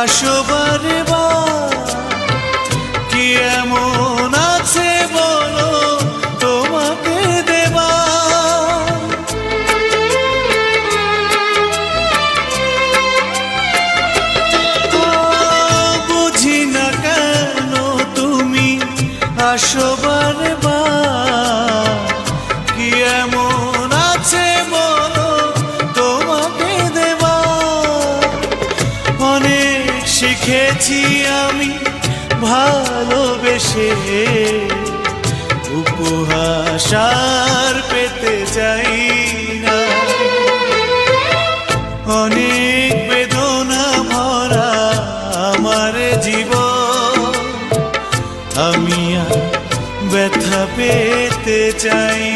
আসবারে বার কি এমন আছে বলো তোমাকে দেবা। বুঝি না কেন তুমি আসবারে বার কি এমন আছে বলো তোমাকে দেবা। অনেক শিখেছি আমি ভালোবেসে, উপহাস আর পেতে চাই না। অনেক বেদনা ভরা আমার জীবন, আমি আর ব্যথা পেতে চাই